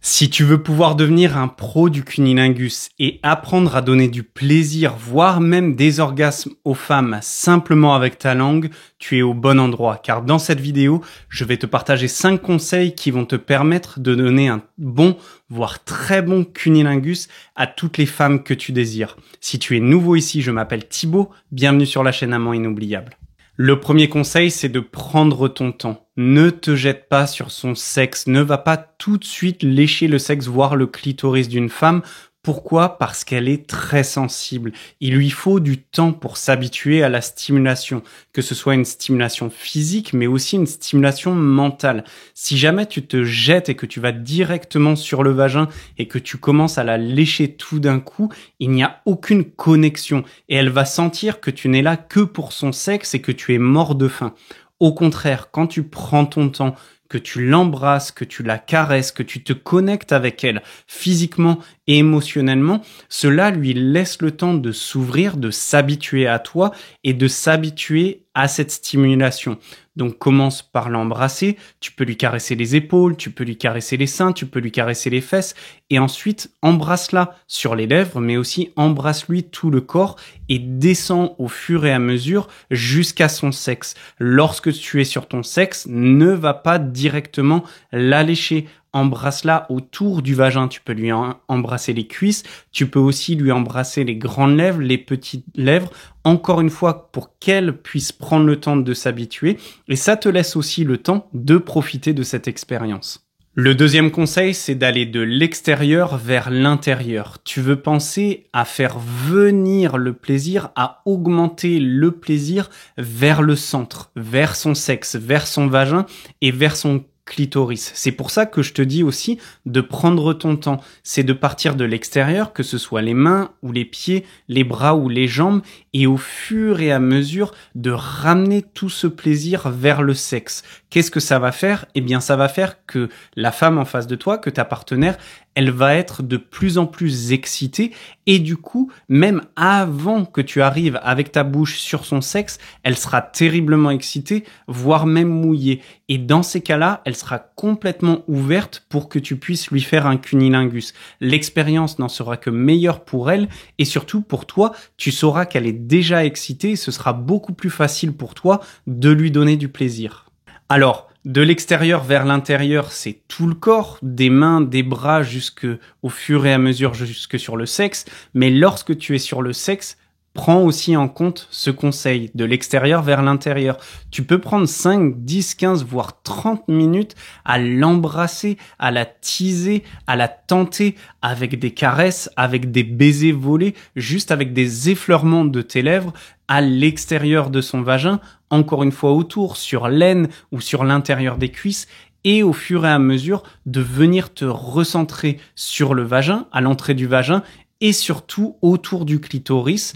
Si tu veux pouvoir devenir un pro du cunnilingus et apprendre à donner du plaisir, voire même des orgasmes aux femmes simplement avec ta langue, tu es au bon endroit. Car dans cette vidéo, je vais te partager 5 conseils qui vont te permettre de donner un bon, voire très bon cunnilingus à toutes les femmes que tu désires. Si tu es nouveau ici, je m'appelle Thibaut, bienvenue sur la chaîne Amant Inoubliable. Le premier conseil, c'est de prendre ton temps. Ne te jette pas sur son sexe. Ne va pas tout de suite lécher le sexe, voire le clitoris d'une femme. Pourquoi ? Parce qu'elle est très sensible. Il lui faut du temps pour s'habituer à la stimulation, que ce soit une stimulation physique, mais aussi une stimulation mentale. Si jamais tu te jettes et que tu vas directement sur le vagin et que tu commences à la lécher tout d'un coup, il n'y a aucune connexion et elle va sentir que tu n'es là que pour son sexe et que tu es mort de faim. Au contraire, quand tu prends ton temps, que tu l'embrasses, que tu la caresses, que tu te connectes avec elle physiquement et émotionnellement, cela lui laisse le temps de s'ouvrir, de s'habituer à toi et de s'habituer à cette stimulation. Donc commence par l'embrasser, tu peux lui caresser les épaules, tu peux lui caresser les seins, tu peux lui caresser les fesses et ensuite embrasse-la sur les lèvres mais aussi embrasse-lui tout le corps et descends au fur et à mesure jusqu'à son sexe. Lorsque tu es sur ton sexe, ne va pas directement la lécher. Embrasse-la autour du vagin. Tu peux lui embrasser les cuisses. Tu peux aussi lui embrasser les grandes lèvres, les petites lèvres. Encore une fois, pour qu'elle puisse prendre le temps de s'habituer. Et ça te laisse aussi le temps de profiter de cette expérience. Le deuxième conseil, c'est d'aller de l'extérieur vers l'intérieur. Tu veux penser à faire venir le plaisir, à augmenter le plaisir vers le centre, vers son sexe, vers son vagin et vers son clitoris. C'est pour ça que je te dis aussi de prendre ton temps. C'est de partir de l'extérieur, que ce soit les mains ou les pieds, les bras ou les jambes, et au fur et à mesure de ramener tout ce plaisir vers le sexe. Qu'est-ce que ça va faire ? Eh bien, ça va faire que la femme en face de toi, que ta partenaire, elle va être de plus en plus excitée et du coup, même avant que tu arrives avec ta bouche sur son sexe, elle sera terriblement excitée, voire même mouillée. Et dans ces cas-là, elle sera complètement ouverte pour que tu puisses lui faire un cunnilingus. L'expérience n'en sera que meilleure pour elle et surtout pour toi, tu sauras qu'elle est déjà excitée et ce sera beaucoup plus facile pour toi de lui donner du plaisir. Alors, de l'extérieur vers l'intérieur, c'est tout le corps, des mains, des bras jusque au fur et à mesure jusque sur le sexe. Mais lorsque tu es sur le sexe, prends aussi en compte ce conseil de l'extérieur vers l'intérieur. Tu peux prendre 5, 10, 15, voire 30 minutes à l'embrasser, à la teaser, à la tenter avec des caresses, avec des baisers volés, juste avec des effleurements de tes lèvres à l'extérieur de son vagin, encore une fois autour, sur l'aine ou sur l'intérieur des cuisses, et au fur et à mesure de venir te recentrer sur le vagin, à l'entrée du vagin, et surtout autour du clitoris.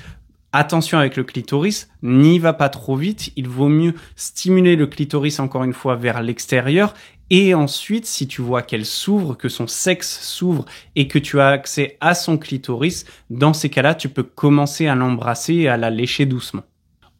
Attention avec le clitoris, n'y va pas trop vite, il vaut mieux stimuler le clitoris encore une fois vers l'extérieur et ensuite si tu vois qu'elle s'ouvre, que son sexe s'ouvre et que tu as accès à son clitoris, dans ces cas-là tu peux commencer à l'embrasser et à la lécher doucement.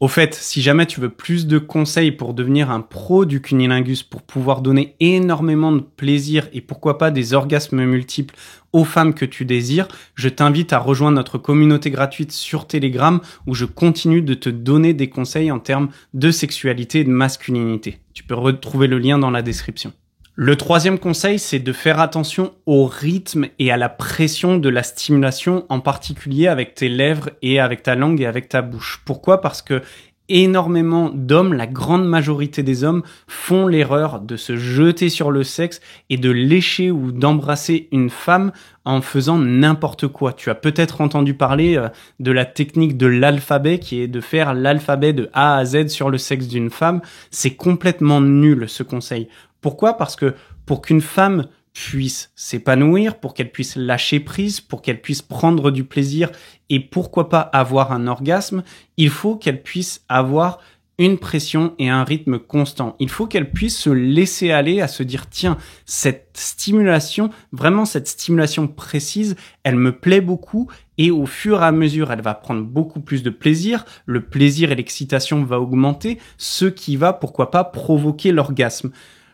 Au fait, si jamais tu veux plus de conseils pour devenir un pro du cunnilingus, pour pouvoir donner énormément de plaisir et pourquoi pas des orgasmes multiples aux femmes que tu désires, je t'invite à rejoindre notre communauté gratuite sur Telegram où je continue de te donner des conseils en termes de sexualité et de masculinité. Tu peux retrouver le lien dans la description. Le troisième conseil, c'est de faire attention au rythme et à la pression de la stimulation, en particulier avec tes lèvres et avec ta langue et avec ta bouche. Pourquoi ? Parce que énormément d'hommes, la grande majorité des hommes, font l'erreur de se jeter sur le sexe et de lécher ou d'embrasser une femme en faisant n'importe quoi. Tu as peut-être entendu parler de la technique de l'alphabet qui est de faire l'alphabet de A à Z sur le sexe d'une femme. C'est complètement nul ce conseil. Pourquoi ? Parce que pour qu'une femme puisse s'épanouir, pour qu'elle puisse lâcher prise, pour qu'elle puisse prendre du plaisir et pourquoi pas avoir un orgasme, il faut qu'elle puisse avoir une pression et un rythme constant. Il faut qu'elle puisse se laisser aller à se dire tiens, cette stimulation, vraiment cette stimulation précise, elle me plaît beaucoup et au fur et à mesure, elle va prendre beaucoup plus de plaisir, le plaisir et l'excitation va augmenter, ce qui va pourquoi pas provoquer l'orgasme.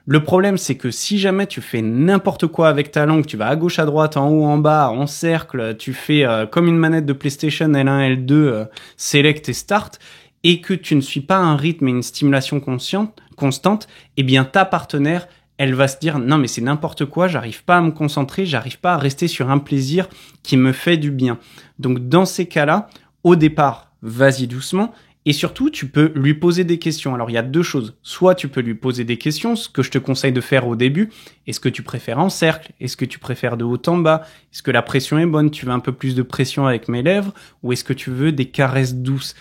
Le problème, c'est que si jamais tu fais n'importe quoi avec ta langue, tu vas à gauche, à droite, en haut, en bas, en cercle, tu fais comme une manette de PlayStation L1, L2, select et start, et que tu ne suis pas un rythme et une stimulation constante, eh bien ta partenaire, elle va se dire non mais c'est n'importe quoi, j'arrive pas à me concentrer, j'arrive pas à rester sur un plaisir qui me fait du bien. Donc dans ces cas-là, au départ, vas-y doucement. Et surtout, tu peux lui poser des questions. Alors, il y a deux choses. Soit tu peux lui poser des questions, ce que je te conseille de faire au début. Est-ce que tu préfères en cercle? Est-ce que tu préfères de haut en bas? Est-ce que la pression est bonne? Tu veux un peu plus de pression avec mes lèvres? Ou est-ce que tu veux des caresses douces?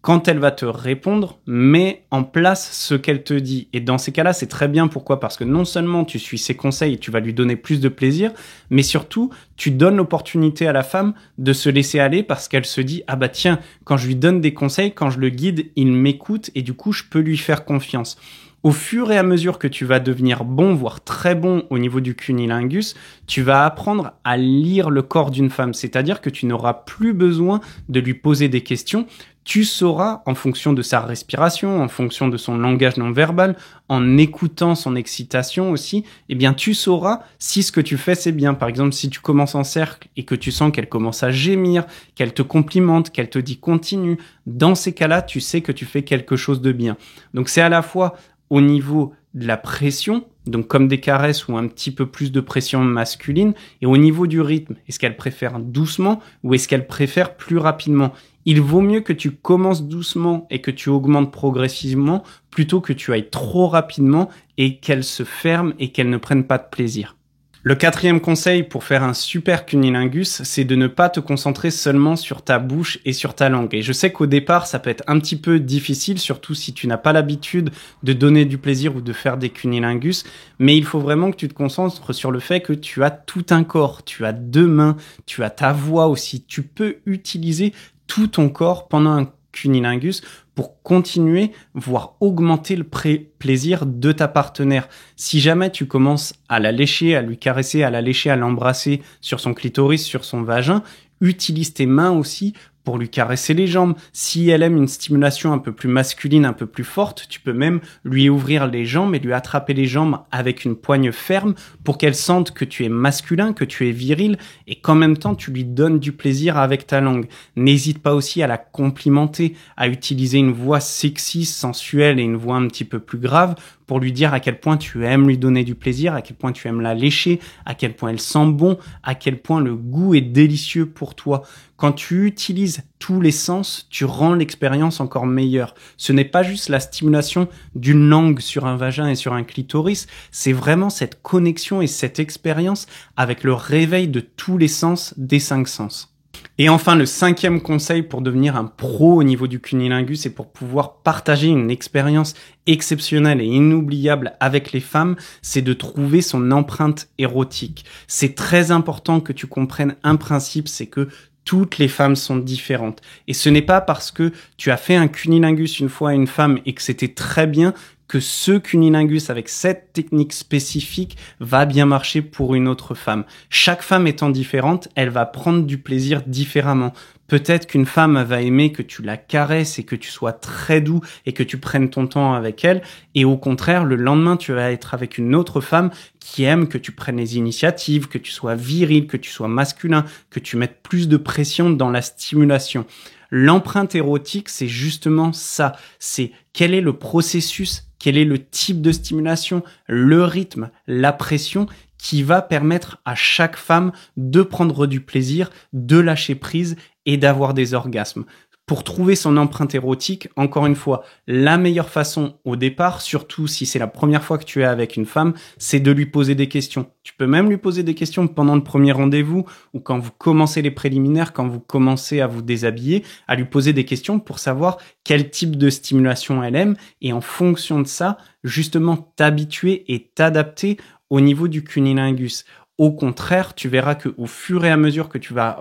Quand elle va te répondre, mets en place ce qu'elle te dit. Et dans ces cas-là, c'est très bien. Pourquoi? Parce que non seulement tu suis ses conseils et tu vas lui donner plus de plaisir, mais surtout, tu donnes l'opportunité à la femme de se laisser aller parce qu'elle se dit, ah bah tiens, quand je lui donne des conseils, quand je le guide, il m'écoute et du coup, je peux lui faire confiance. Au fur et à mesure que tu vas devenir bon, voire très bon au niveau du cunnilingus, tu vas apprendre à lire le corps d'une femme. C'est-à-dire que tu n'auras plus besoin de lui poser des questions. Tu sauras, en fonction de sa respiration, en fonction de son langage non verbal, en écoutant son excitation aussi, eh bien, tu sauras si ce que tu fais, c'est bien. Par exemple, si tu commences en cercle et que tu sens qu'elle commence à gémir, qu'elle te complimente, qu'elle te dit continue, dans ces cas-là, tu sais que tu fais quelque chose de bien. Donc, c'est à la fois au niveau de la pression, donc comme des caresses ou un petit peu plus de pression masculine, et au niveau du rythme, est-ce qu'elle préfère doucement ou est-ce qu'elle préfère plus rapidement? Il vaut mieux que tu commences doucement et que tu augmentes progressivement plutôt que tu ailles trop rapidement et qu'elle se ferme et qu'elle ne prenne pas de plaisir. Le quatrième conseil pour faire un super cunnilingus, c'est de ne pas te concentrer seulement sur ta bouche et sur ta langue. Et je sais qu'au départ, ça peut être un petit peu difficile, surtout si tu n'as pas l'habitude de donner du plaisir ou de faire des cunnilingus, mais il faut vraiment que tu te concentres sur le fait que tu as tout un corps, tu as deux mains, tu as ta voix aussi. Tu peux utiliser tout ton corps pendant un cunnilingus pour continuer, voire augmenter le plaisir de ta partenaire. Si jamais tu commences à la lécher, à lui caresser, à la lécher, à l'embrasser sur son clitoris, sur son vagin, utilise tes mains aussi pour lui caresser les jambes. Si elle aime une stimulation un peu plus masculine, un peu plus forte, tu peux même lui ouvrir les jambes et lui attraper les jambes avec une poigne ferme pour qu'elle sente que tu es masculin, que tu es viril et qu'en même temps tu lui donnes du plaisir avec ta langue. N'hésite pas aussi à la complimenter, à utiliser une voix sexy, sensuelle et une voix un petit peu plus grave pour lui dire à quel point tu aimes lui donner du plaisir, à quel point tu aimes la lécher, à quel point elle sent bon, à quel point le goût est délicieux pour toi. Quand tu utilises tous les sens, tu rends l'expérience encore meilleure. Ce n'est pas juste la stimulation d'une langue sur un vagin et sur un clitoris, c'est vraiment cette connexion et cette expérience avec le réveil de tous les sens des 5 sens. Et enfin, le cinquième conseil pour devenir un pro au niveau du cunnilingus et pour pouvoir partager une expérience exceptionnelle et inoubliable avec les femmes, c'est de trouver son empreinte érotique. C'est très important que tu comprennes un principe, c'est que toutes les femmes sont différentes. Et ce n'est pas parce que tu as fait un cunnilingus une fois à une femme et que c'était très bien que ce cunnilingus avec cette technique spécifique va bien marcher pour une autre femme. Chaque femme étant différente, elle va prendre du plaisir différemment. Peut-être qu'une femme va aimer que tu la caresses et que tu sois très doux et que tu prennes ton temps avec elle. Et au contraire, le lendemain, tu vas être avec une autre femme qui aime que tu prennes les initiatives, que tu sois viril, que tu sois masculin, que tu mettes plus de pression dans la stimulation. L'empreinte érotique, c'est justement ça. C'est quel est le processus, quel est le type de stimulation, le rythme, la pression qui va permettre à chaque femme de prendre du plaisir, de lâcher prise et d'avoir des orgasmes. Pour trouver son empreinte érotique, encore une fois, la meilleure façon au départ, surtout si c'est la première fois que tu es avec une femme, c'est de lui poser des questions. Tu peux même lui poser des questions pendant le premier rendez-vous ou quand vous commencez les préliminaires, quand vous commencez à vous déshabiller, à lui poser des questions pour savoir quel type de stimulation elle aime et en fonction de ça, justement t'habituer et t'adapter au niveau du cunnilingus. Au contraire, tu verras que au fur et à mesure que tu vas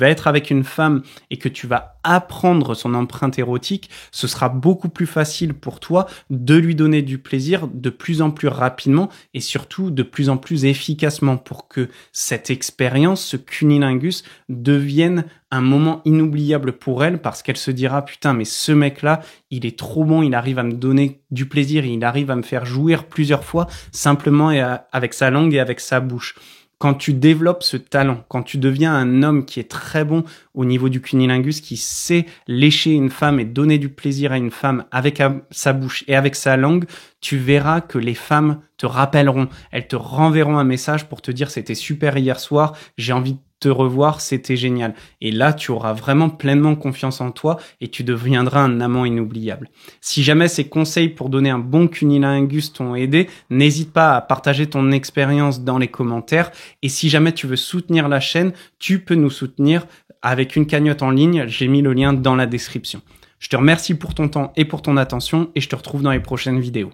être avec une femme et que tu vas apprendre son empreinte érotique, ce sera beaucoup plus facile pour toi de lui donner du plaisir de plus en plus rapidement et surtout de plus en plus efficacement pour que cette expérience, ce cunnilingus, devienne un moment inoubliable pour elle parce qu'elle se dira putain mais ce mec-là, il est trop bon, il arrive à me donner du plaisir, il arrive à me faire jouir plusieurs fois simplement avec sa langue et avec sa bouche. Quand tu développes ce talent, quand tu deviens un homme qui est très bon au niveau du cunnilingus, qui sait lécher une femme et donner du plaisir à une femme avec sa bouche et avec sa langue, tu verras que les femmes te rappelleront, elles te renverront un message pour te dire c'était super hier soir, j'ai envie de te revoir, c'était génial. Et là, tu auras vraiment pleinement confiance en toi et tu deviendras un amant inoubliable. Si jamais ces conseils pour donner un bon cunnilingus t'ont aidé, n'hésite pas à partager ton expérience dans les commentaires. Et si jamais tu veux soutenir la chaîne, tu peux nous soutenir avec une cagnotte en ligne. J'ai mis le lien dans la description. Je te remercie pour ton temps et pour ton attention et je te retrouve dans les prochaines vidéos.